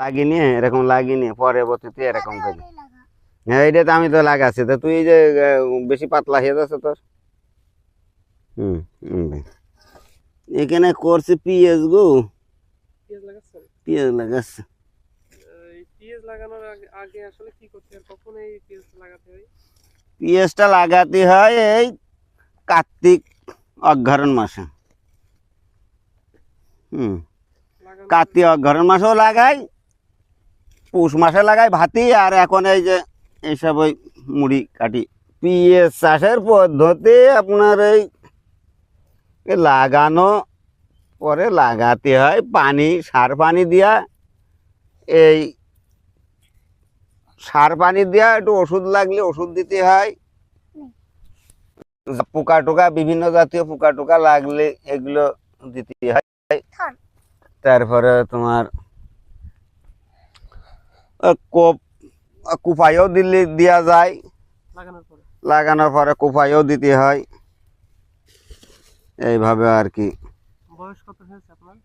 লাগিনি এরকম লাগিনি পরবর্তীতে এরকম করে। হ্যাঁ এটা তো আমি তো লাগাচ্ছি, তো তুই যে বেশি পাতলা হয়ে যাচ্ছে তোর। হুম হুম ভাই। এখানে করছে পিএস গো, পেঁয়াজ লাগাচ্ছেন? পিএস লাগাচ্ছে। এই পেঁয়াজ লাগানোর আগে আসলে কি করতে হয়, কখন এই পেঁয়াজ লাগাতে হয়? পিএসটা লাগাতে হয় এই কার্তিক অঘ্রাণ মাসে। হুম, লাগানোর কার্তিক অঘ্রাণ মাসেও লাগাই, পৌষ মাসে লাগাই ভাতি, আর এখন এই যে এইসব ওই মুড়ি কাটি। পিএস চাষের পদ্ধতি আপনার এই লাগানো পরে লাগাতে হয় পানি, সার পানি দিয়া, এই সার পানি দিয়া একটু ওষুধ লাগলে ওষুধ দিতে হয়, পোকা টোকা বিভিন্ন জাতীয় পোকা টোকা লাগলে এগুলো দিতে হয়। তারপরে তোমার কুপাইও দিলে দেওয়া যায়, লাগানোর পরে। লাগানোর পরে কুপাইও দিতে হয়, এইভাবে আর কি। বয়স কত হয়েছে আপনার?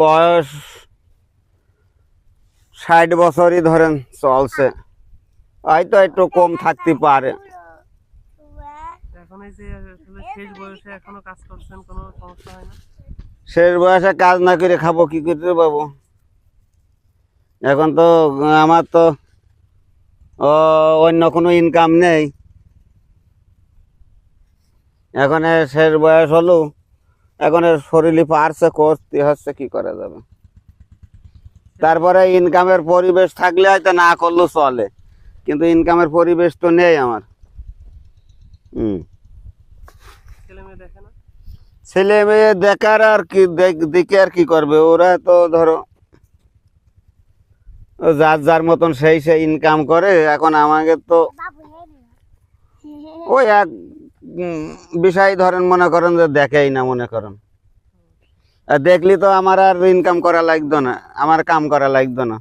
বয়স 60 বছরই ধরেন চলছে, হয়তো একটু কম থাকতে পারে। এখন এই যে আসলে শেষ বয়সে এখনো কাজ করছেন, কোনো সমস্যা হয় না? শেষ বয়সে কাজ না করে খাবো কি করতে পাবো? এখন তো আমার তো অন্য কোনো ইনকাম নেই, এখন শেষ বয়স হলো, এখন শরীরে পারছে করতে হচ্ছে, কি করা যাবে। তারপরে ইনকামের পরিবেশ থাকলে হয়তো না করলেও চলে, কিন্তু ইনকামের পরিবেশ তো নেই আমার। ছেলে মেয়ে দেখে না? ছেলে মেয়ে দেখার আর কি, দেখে আর কি করবে, ওরা তো ধরো যার যার মতন সেই সেই ইনকাম করে। এখন আমাকে তো ওই এক বিষয় ধরেন মনে করেন যে দেখেই না, মনে করেন আর দেখলি তো আমার আর ইনকাম করা লাগতো না, আমার কাম করা লাগতো না।